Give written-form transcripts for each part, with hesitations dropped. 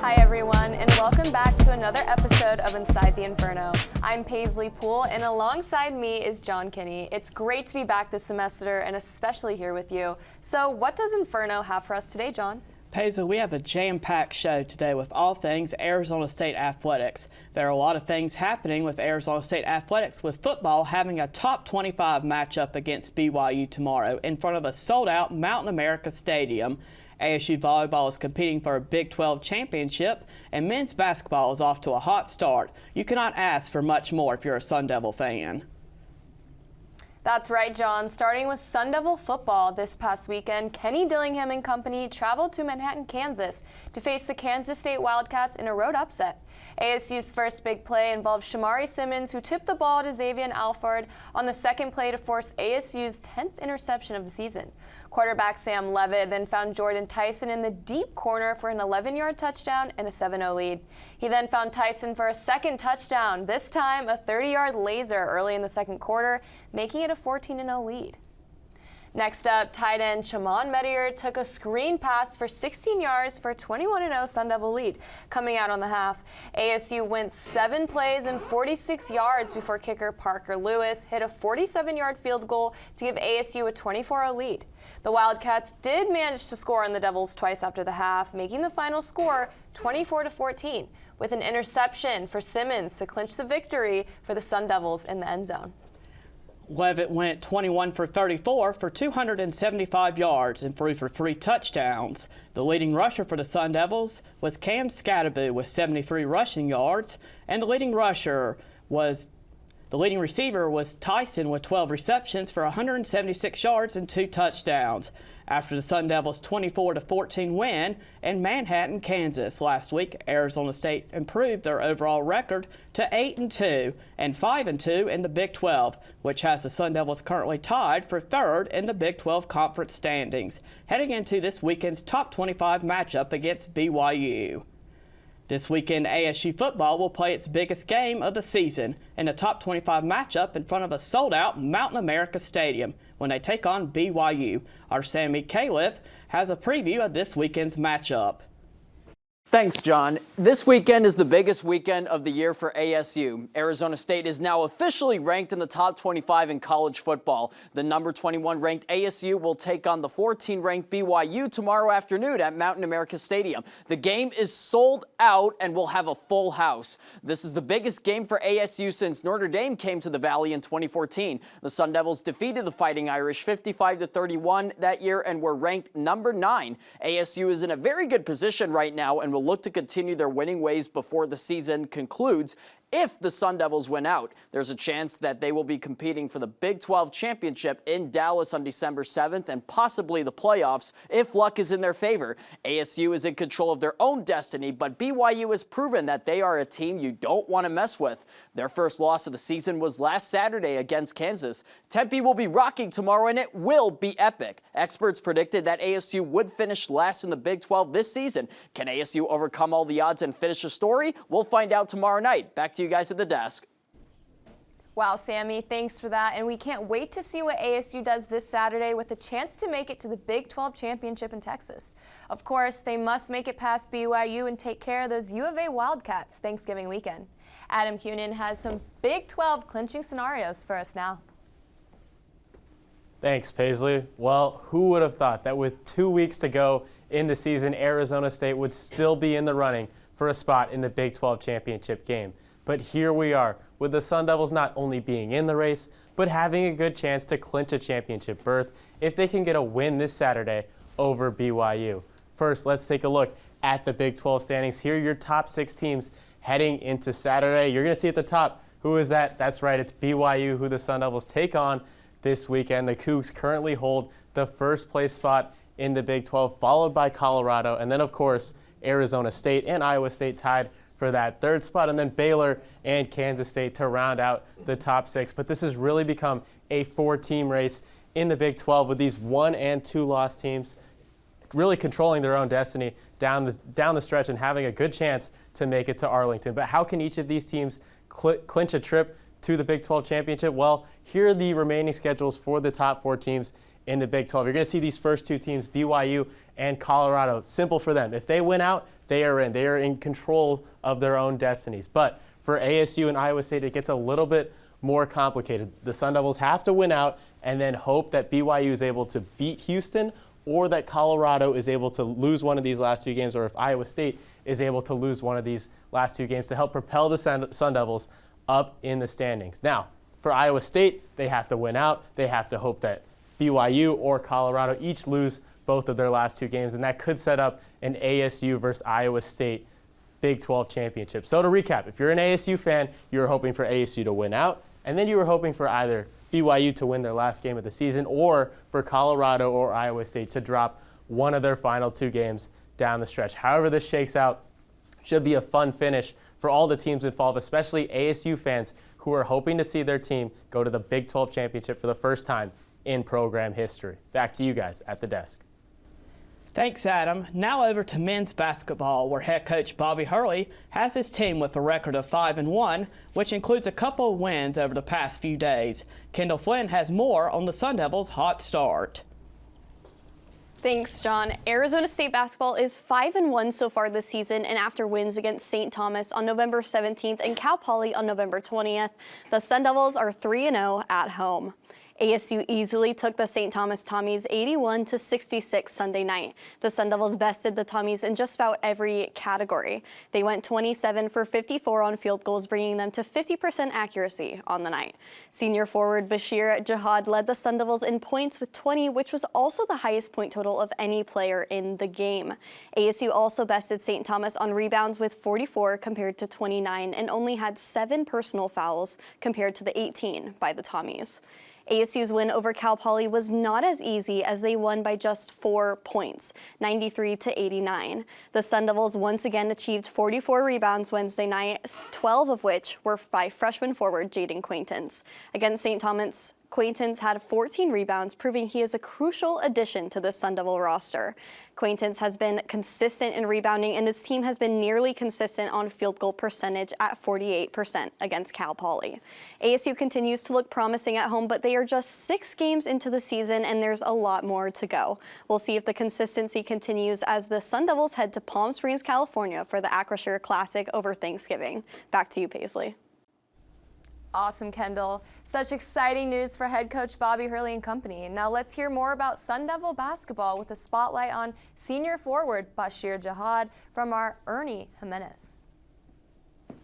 Hi everyone, and welcome back to another episode of Inside the Inferno. I'm Paisley Poole, and alongside me is John Kinney. It's great to be back this semester, and especially here with you. So what does Inferno have for us today, John? Paisley, we have a jam-packed show today with all things Arizona State athletics. There are a lot of things happening with Arizona State athletics, with football having a top 25 matchup against BYU tomorrow in front of a sold-out Mountain America Stadium. ASU volleyball is competing for a Big 12 championship, and men's basketball is off to a hot start. You cannot ask for much more if you're a Sun Devil fan. That's right, John. Starting with Sun Devil football this past weekend, Kenny Dillingham and company traveled to Manhattan, Kansas to face the Kansas State Wildcats in a road upset. ASU's first big play involved Shamari Simmons, who tipped the ball to Xavier Alford on the second play to force ASU's 10th interception of the season. Quarterback Sam Levitt then found Jordan Tyson in the deep corner for an 11-yard touchdown and a 7-0 lead. He then found Tyson for a second touchdown, this time a 30-yard laser early in the second quarter, making it a 14-0 lead. Next up, tight end Shaman Medier took a screen pass for 16 yards for a 21-0 Sun Devil lead. Coming out on the half, ASU went 7 plays and 46 yards before kicker Parker Lewis hit a 47-yard field goal to give ASU a 24-0 lead. The Wildcats did manage to score on the Devils twice after the half, making the final score 24-14, with an interception for Simmons to clinch the victory for the Sun Devils in the end zone. Levitt went 21 for 34 for 275 yards and threw for 3 touchdowns. The leading rusher for the Sun Devils was Cam Scattaboo with 73 rushing yards, and the leading receiver was Tyson with 12 receptions for 176 yards and 2 touchdowns. After the Sun Devils' 24-14 win in Manhattan, Kansas last week, Arizona State improved their overall record to 8-2 and 5-2 in the Big 12, which has the Sun Devils currently tied for third in the Big 12 conference standings, heading into this weekend's top 25 matchup against BYU. This weekend, ASU football will play its biggest game of the season in a top 25 matchup in front of a sold-out Mountain America Stadium when they take on BYU. Our Sammy Califf has a preview of this weekend's matchup. Thanks, John. This weekend is the biggest weekend of the year for ASU. Arizona State is now officially ranked in the top 25 in college football. The number 21 ranked ASU will take on the 14 ranked BYU tomorrow afternoon at Mountain America Stadium. The game is sold out and will have a full house. This is the biggest game for ASU since Notre Dame came to the Valley in 2014. The Sun Devils defeated the Fighting Irish 55-31 that year and were ranked number 9. ASU is in a very good position right now and will look to continue their winning ways before the season concludes. If the Sun Devils win out, there's a chance that they will be competing for the Big 12 championship in Dallas on December 7th and possibly the playoffs if luck is in their favor. ASU is in control of their own destiny, but BYU has proven that they are a team you don't want to mess with. Their first loss of the season was last Saturday against Kansas. Tempe will be rocking tomorrow, and it will be epic. Experts predicted that ASU would finish last in the Big 12 this season. Can ASU overcome all the odds and finish a story? We'll find out tomorrow night. Back to you guys at the desk. Wow, Sammy, thanks for that. And we can't wait to see what ASU does this Saturday with a chance to make it to the Big 12 championship in Texas. Of course, they must make it past BYU and take care of those U of A Wildcats Thanksgiving weekend. Adam Cunin has some Big 12 clinching scenarios for us now. Thanks, Paisley. Well, who would have thought that with 2 weeks to go in the season, Arizona State would still be in the running for a spot in the Big 12 championship game. But here we are, with the Sun Devils not only being in the race, but having a good chance to clinch a championship berth if they can get a win this Saturday over BYU. First, let's take a look at the Big 12 standings. Here are your top 6 teams heading into Saturday. You're going to see at the top, who is that? That's right, it's BYU, who the Sun Devils take on this weekend. The Cougs currently hold the first place spot in the Big 12, followed by Colorado, and then, of course, Arizona State and Iowa State tied for that third spot, and then Baylor and Kansas State to round out the top 6. But this has really become a 4-team race in the Big 12 with these 1- and 2-loss teams really controlling their own destiny down the stretch and having a good chance to make it to Arlington. But how can each of these teams clinch a trip to the Big 12 championship? Well, here are the remaining schedules for the top 4 teams in the Big 12. You're going to see these first 2 teams, BYU and Colorado. Simple for them. If they win out, they are in. They are in control of their own destinies. But for ASU and Iowa State, it gets a little bit more complicated. The Sun Devils have to win out and then hope that BYU is able to beat Houston, or that Colorado is able to lose one of these last two games, or if Iowa State is able to lose one of these last two games to help propel the Sun Devils up in the standings. Now, for Iowa State, they have to win out. They have to hope that BYU or Colorado each lose both of their last two games, and that could set up an ASU versus Iowa State Big 12 championship. So to recap, if you're an ASU fan, you're hoping for ASU to win out, and then you were hoping for either BYU to win their last game of the season or for Colorado or Iowa State to drop one of their final two games down the stretch. However this shakes out, should be a fun finish for all the teams involved, especially ASU fans who are hoping to see their team go to the Big 12 championship for the first time in program history. Back to you guys at the desk. Thanks, Adam. Now over to men's basketball, where head coach Bobby Hurley has his team with a record of 5-1, which includes a couple of wins over the past few days. Kendall Flynn has more on the Sun Devils' hot start. Thanks, John. Arizona State basketball is 5-1 so far this season, and after wins against St. Thomas on November 17th and Cal Poly on November 20th, the Sun Devils are 3-0 at home. ASU easily took the St. Thomas Tommies 81-66 Sunday night. The Sun Devils bested the Tommies in just about every category. They went 27 for 54 on field goals, bringing them to 50% accuracy on the night. Senior forward Bashir Jihad led the Sun Devils in points with 20, which was also the highest point total of any player in the game. ASU also bested St. Thomas on rebounds with 44 compared to 29 and only had 7 personal fouls compared to the 18 by the Tommies. ASU's win over Cal Poly was not as easy, as they won by just 4 points, 93-89. The Sun Devils once again achieved 44 rebounds Wednesday night, 12 of which were by freshman forward Jaden Quaintance. Against St. Thomas, Quaintance had 14 rebounds, proving he is a crucial addition to the Sun Devil roster. Quaintance has been consistent in rebounding, and his team has been nearly consistent on field goal percentage at 48% against Cal Poly. ASU continues to look promising at home, but they are just 6 games into the season, and there's a lot more to go. We'll see if the consistency continues as the Sun Devils head to Palm Springs, California for the Acrisure Classic over Thanksgiving. Back to you, Paisley. Awesome, Kendall. Such exciting news for head coach Bobby Hurley and company. Now let's hear more about Sun Devil basketball with a spotlight on senior forward Bashir Jihad from our Ernie Jimenez.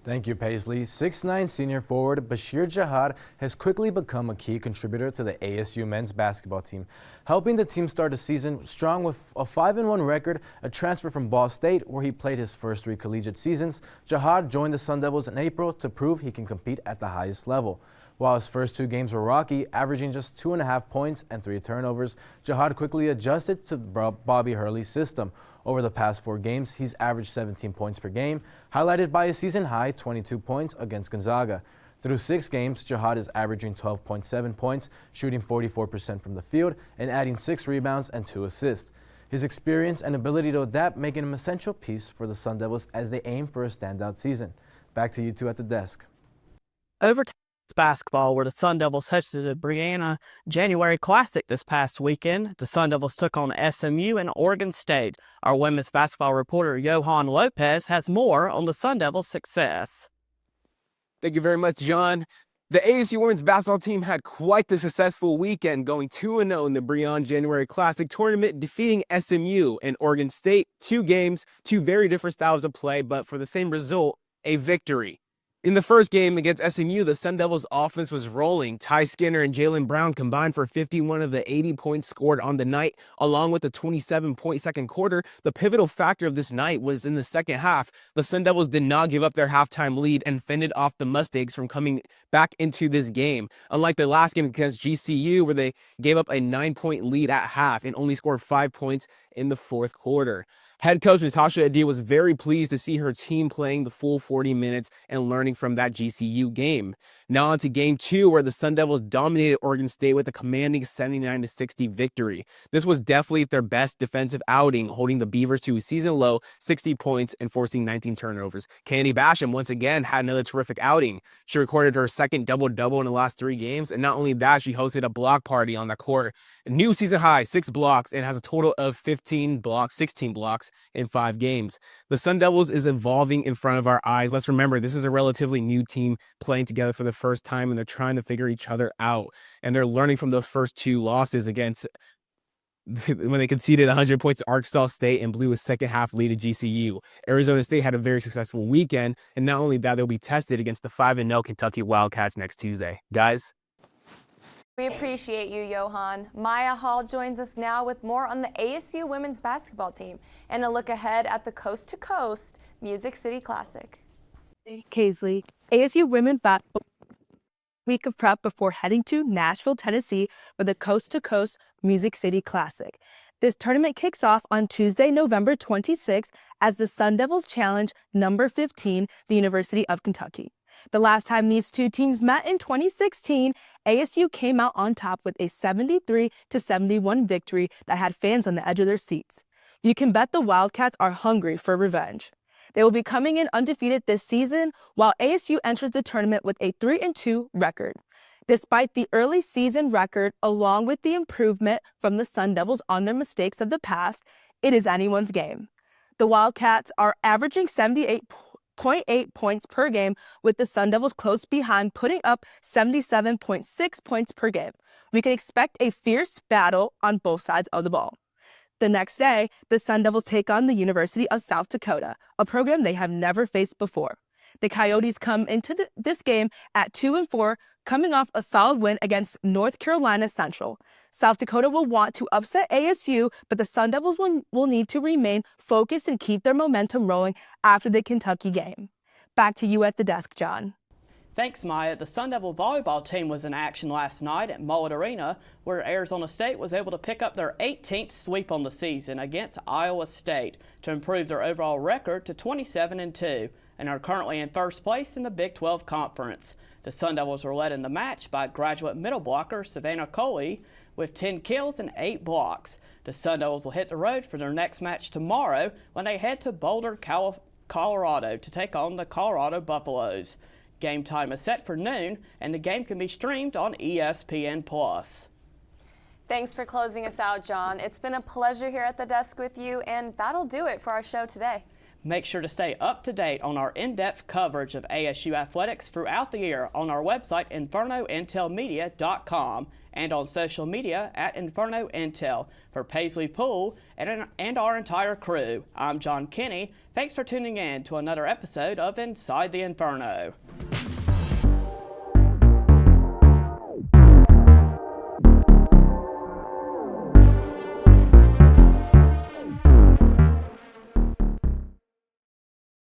Thank you, Paisley. 6'9" senior forward Bashir Jihad has quickly become a key contributor to the ASU men's basketball team, helping the team start the season strong with a 5-1 record, a transfer from Ball State where he played his first 3 collegiate seasons. Jihad joined the Sun Devils in April to prove he can compete at the highest level. While his first 2 games were rocky, averaging just 2.5 points and 3 turnovers, Jihad quickly adjusted to Bobby Hurley's system. Over the past 4 games, he's averaged 17 points per game, highlighted by a season-high 22 points against Gonzaga. Through 6 games, Jihad is averaging 12.7 points, shooting 44% from the field, and adding 6 rebounds and 2 assists. His experience and ability to adapt make him an essential piece for the Sun Devils as they aim for a standout season. Back to you two at the desk. Over to basketball, where the Sun Devils hosted the Brianna January Classic this past weekend. The Sun Devils took on SMU and Oregon State. Our women's basketball reporter Johan Lopez has more on the Sun Devils' success. Thank you very much, John. The ASU women's basketball team had quite the successful weekend, going 2-0 in the Brianna January Classic tournament, defeating SMU and Oregon State. 2 games, 2 very different styles of play, but for the same result, a victory. In the first game against SMU, the Sun Devils' offense was rolling. Ty Skinner and Jalen Brown combined for 51 of the 80 points scored on the night, along with the 27-point second quarter. The pivotal factor of this night was in the second half. The Sun Devils did not give up their halftime lead and fended off the Mustangs from coming back into this game. Unlike the last game against GCU, where they gave up a 9-point lead at half and only scored 5 points in the fourth quarter. Head coach Natasha Adi was very pleased to see her team playing the full 40 minutes and learning from that GCU game. Now on to game 2, where the Sun Devils dominated Oregon State with a commanding 79-60 victory. This was definitely their best defensive outing, holding the Beavers to a season low 60 points and forcing 19 turnovers. Candy Basham once again had another terrific outing. She recorded her second double-double in the last 3 games, and not only that, she hosted a block party on the court. A new season high, 6 blocks, and has a total of 15 15 blocks, 16 blocks in 5 games. The Sun Devils is evolving in front of our eyes. Let's remember, this is a relatively new team playing together for the first time, and they're trying to figure each other out. And they're learning from those first 2 losses against when they conceded 100 points to Arkansas State and blew a second-half lead to GCU. Arizona State had a very successful weekend, and not only that, they'll be tested against the 5-0 Kentucky Wildcats next Tuesday. Guys? We appreciate you, Johan. Maya Hall joins us now with more on the ASU women's basketball team and a look ahead at the Coast to Coast Music City Classic. Kaisley, ASU women basketball week of prep before heading to Nashville, Tennessee for the Coast to Coast Music City Classic. This tournament kicks off on Tuesday, November 26th as the Sun Devils challenge number 15, the University of Kentucky. The last time these two teams met in 2016, ASU came out on top with a 73-71 victory that had fans on the edge of their seats. You can bet the Wildcats are hungry for revenge. They will be coming in undefeated this season, while ASU enters the tournament with a 3-2 record. Despite the early season record, along with the improvement from the Sun Devils on their mistakes of the past, it is anyone's game. The Wildcats are averaging 78.8 points per game, with the Sun Devils close behind, putting up 77.6 points per game. We can expect a fierce battle on both sides of the ball. The next day, the Sun Devils take on the University of South Dakota, a program they have never faced before. The Coyotes come into this game at 2-4, coming off a solid win against North Carolina Central. South Dakota will want to upset ASU, but the Sun Devils will need to remain focused and keep their momentum rolling after the Kentucky game. Back to you at the desk, John. Thanks, Maya. The Sun Devil volleyball team was in action last night at Mullet Arena, where Arizona State was able to pick up their 18th sweep on the season against Iowa State to improve their overall record to 27-2 and are currently in first place in the Big 12 Conference. The Sun Devils were led in the match by graduate middle blocker Savannah Coley with 10 kills and 8 blocks. The Sun Devils will hit the road for their next match tomorrow when they head to Boulder, Colorado to take on the Colorado Buffaloes. Game time is set for noon, and the game can be streamed on ESPN+. Thanks for closing us out, John. It's been a pleasure here at the desk with you, and that'll do it for our show today. Make sure to stay up to date on our in-depth coverage of ASU athletics throughout the year on our website, InfernoIntelMedia.com, and on social media at Inferno Intel. For Paisley Poole and our entire crew, I'm John Kinney. Thanks for tuning in to another episode of Inside the Inferno.